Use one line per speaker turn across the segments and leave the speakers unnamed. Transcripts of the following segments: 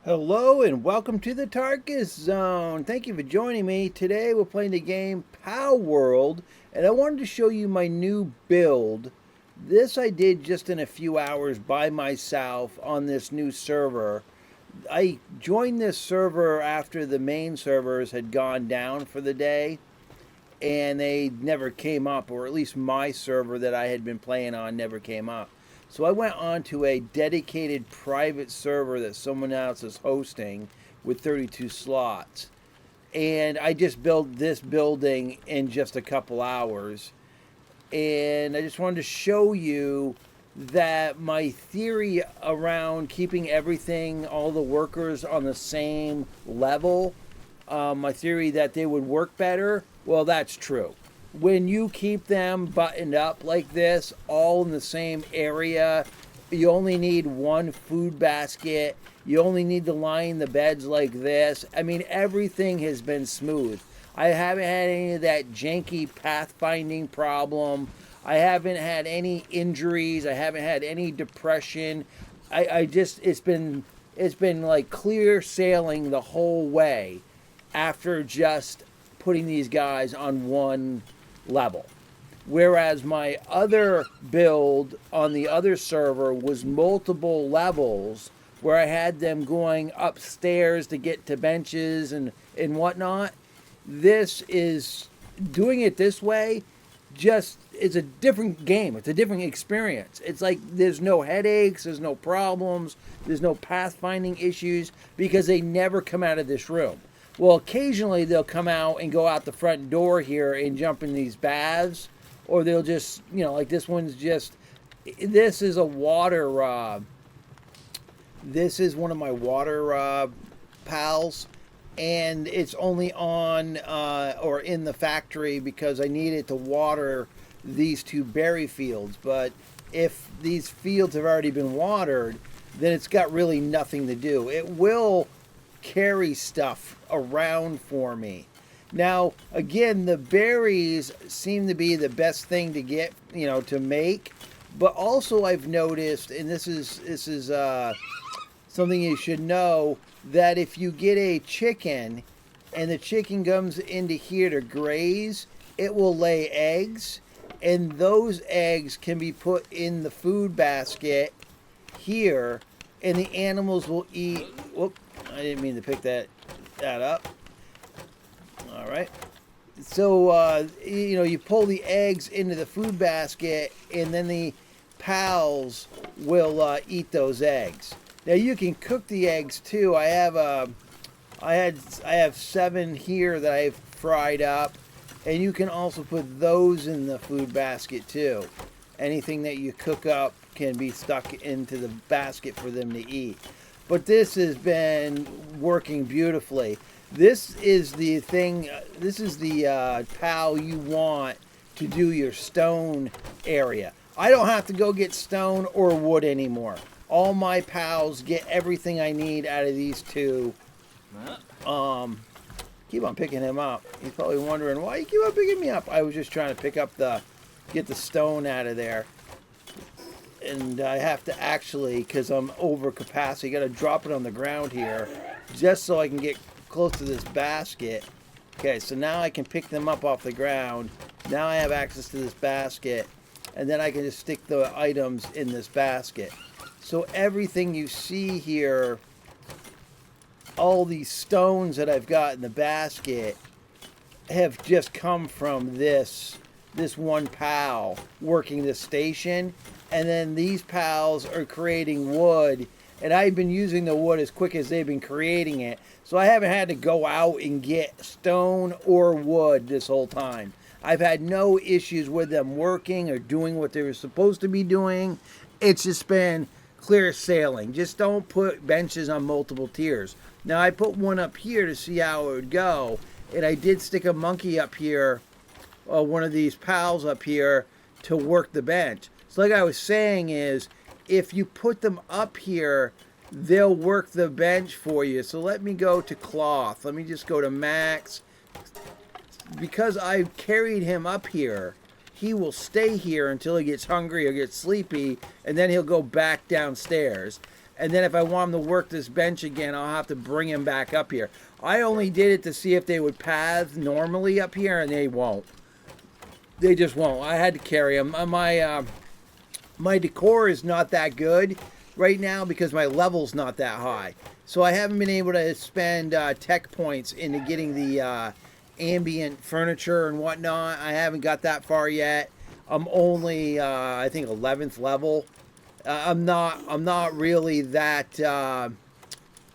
Hello and welcome to the Tarkus Zone. Thank you for joining me. Today we're playing the game Palworld, and I wanted to show you my new build. This I did just in a few hours by myself on this new server. I joined this server after the main servers had gone down for the day, and they never came up, or at least my server that I had been playing on never came up. So I went on to a dedicated private server that someone else is hosting with 32 slots. And I just built this building in just a couple hours. And I just wanted to show you that my theory around keeping everything, all the workers on the same level, my theory that they would work better, well, that's true. When you keep them buttoned up like this, all in the same area, you only need one food basket. You only need to line the beds like this. I mean, everything has been smooth. I haven't had any of that janky pathfinding problem. I haven't had any injuries. I haven't had any depression. I just it's been like clear sailing the whole way after just putting these guys on one level. Whereas my other build on the other server was multiple levels where I had them going upstairs to get to benches and whatnot. This is doing it this way, just it's a different game. It's a different experience. It's like there's no headaches, there's no problems, there's no pathfinding issues because they never come out of this room. Well, occasionally they'll come out and go out the front door here and jump in these baths, or they'll just, like this one's just, this is a water, this is one of my water pals, and it's only on or in the factory because I need it to water these two berry fields. But if these fields have already been watered, then it's got really nothing to do. It will carry stuff around for me. Now, again, the berries seem to be the best thing to get, to make. But also I've noticed, and this is something you should know, that if you get a chicken and the chicken comes into here to graze, it will lay eggs, and those eggs can be put in the food basket here, and the animals will eat. Whoop, I didn't mean to pick that up. All right. So, you pull the eggs into the food basket, and then the pals will eat those eggs. Now you can cook the eggs too. I have 7 here that I've fried up, and you can also put those in the food basket too. Anything that you cook up can be stuck into the basket for them to eat. But this has been working beautifully. This is the thing, this is the pal you want to do your stone area. I don't have to go get stone or wood anymore. All my pals get everything I need out of these two. Keep on picking him up. He's probably wondering, why you keep on picking me up? I was just trying to get the stone out of there. And I have to actually, because I'm over capacity, got to drop it on the ground here just so I can get close to this basket. Okay, so now I can pick them up off the ground. Now I have access to this basket, and then I can just stick the items in this basket. So everything you see here, all these stones that I've got in the basket have just come from this one pal working this station. And then these pals are creating wood, and I've been using the wood as quick as they've been creating it. So I haven't had to go out and get stone or wood this whole time. I've had no issues with them working or doing what they were supposed to be doing. It's just been clear sailing. Just don't put benches on multiple tiers. Now I put one up here to see how it would go, and I did stick a monkey up here, one of these pals up here, to work the bench. So like I was saying is, if you put them up here, they'll work the bench for you. So let me go to cloth. Let me just go to max. Because I've carried him up here, he will stay here until he gets hungry or gets sleepy, and then he'll go back downstairs. And then if I want them to work this bench again, I'll have to bring him back up here. I only did it to see if they would path normally up here, and they won't. They just won't. I had to carry them. My decor is not that good right now because my level's not that high. So I haven't been able to spend tech points into getting the ambient furniture and whatnot. I haven't got that far yet. I'm only, I think, 11th level. I'm not really that that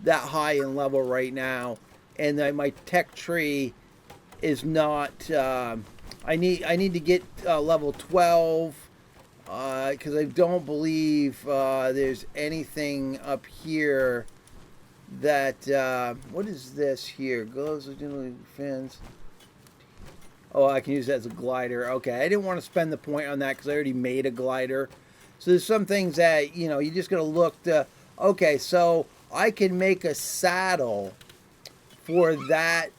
high in level right now, and my tech tree is not. I need to get level 12 because I don't believe there's anything up here that. What is this here? Gloves, generally fins. Oh, I can use that as a glider. Okay, I didn't want to spend the point on that because I already made a glider. So there's some things that, you know, you just got to look to, okay, so I can make a saddle for that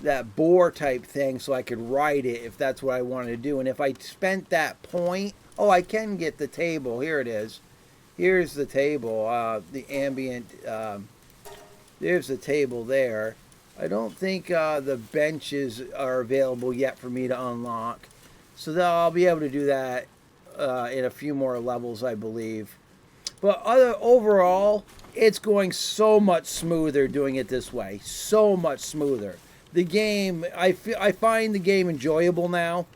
that boar type thing so I could ride it if that's what I wanted to do. And if I spent that point, oh, I can get the table. Here it is. Here's the table, the ambient, there's the table there. I don't think the benches are available yet for me to unlock. So I'll be able to do that in a few more levels, I believe. But overall, it's going so much smoother doing it this way. So much smoother. The game, I find the game enjoyable now.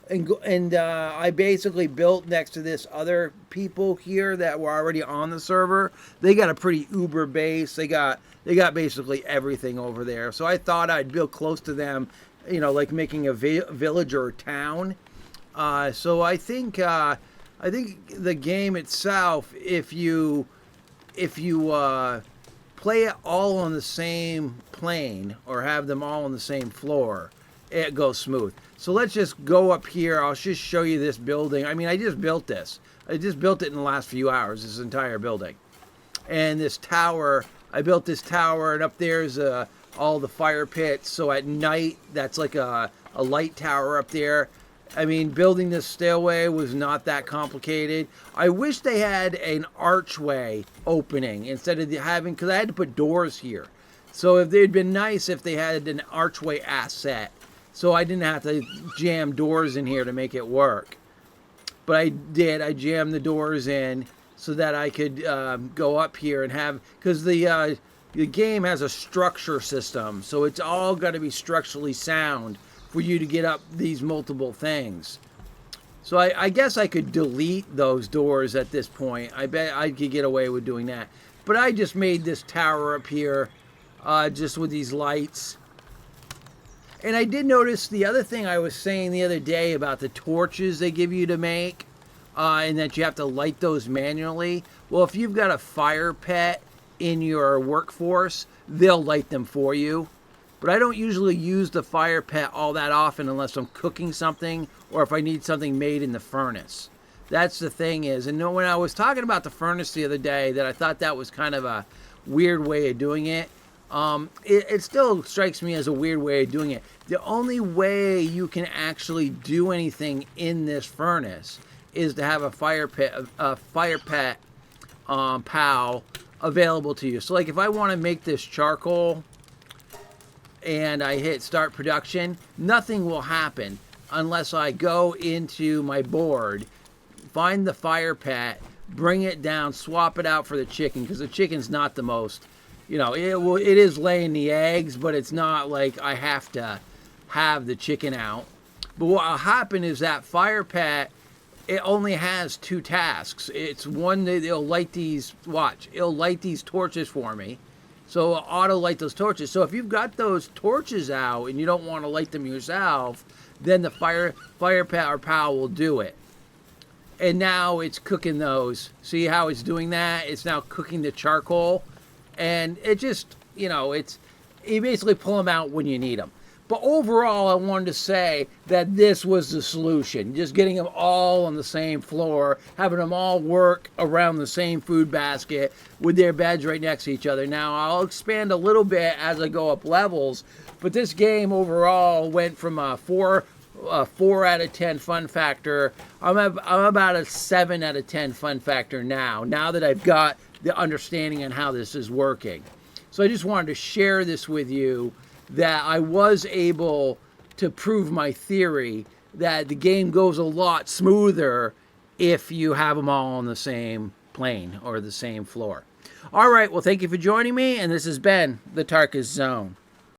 And I basically built next to this other people here that were already on the server. They got a pretty uber base. They got basically everything over there. So I thought I'd build close to them, you know, like making a village or a town. So I think the game itself, if you play it all on the same plane or have them all on the same floor, it goes smooth. So let's just go up here. I'll just show you this building. I mean, I just built this. I just built it in the last few hours, this entire building. And this tower, I built this tower, and up there's all the fire pits. So at night, that's like a light tower up there. I mean, building this stairway was not that complicated. I wish they had an archway opening instead of having, because I had to put doors here. So if they'd been nice if they had an archway asset, so I didn't have to jam doors in here to make it work. But I did. I jammed the doors in so that I could go up here and have, because the game has a structure system, so it's all got to be structurally sound for you to get up these multiple things. So I guess I could delete those doors at this point. I bet I could get away with doing that. But I just made this tower up here just with these lights. And I did notice the other thing I was saying the other day about the torches they give you to make, and that you have to light those manually. Well, if you've got a fire pet in your workforce, they'll light them for you. But I don't usually use the fire pet all that often unless I'm cooking something or if I need something made in the furnace. That's the thing is, and when I was talking about the furnace the other day, that I thought that was kind of a weird way of doing it. It still strikes me as a weird way of doing it. The only way you can actually do anything in this furnace is to have a fire pet pal available to you. So like if I want to make this charcoal and I hit start production, nothing will happen unless I go into my board, find the fire pet, bring it down, swap it out for the chicken, because the chicken's not the most, you know, it is laying the eggs, but it's not like I have to have the chicken out. But what will happen is that fire pet, it only has two tasks. It's one, it'll light these, it'll light these torches for me. So it'll auto light those torches. So if you've got those torches out and you don't want to light them yourself, then the fire pet or pal will do it. And now it's cooking those. See how it's doing that? It's now cooking the charcoal. And it just, you know, you basically pull them out when you need them. But overall, I wanted to say that this was the solution. Just getting them all on the same floor, having them all work around the same food basket with their beds right next to each other. Now, I'll expand a little bit as I go up levels, but this game overall went from 4 a 4 out of 10 fun factor. I'm about a 7 out of 10 fun factor now that I've got the understanding on how this is working. So I just wanted to share this with you, that I was able to prove my theory that the game goes a lot smoother if you have them all on the same plane or the same floor. All right, well, thank you for joining me, and this has been the Tarkus Zone.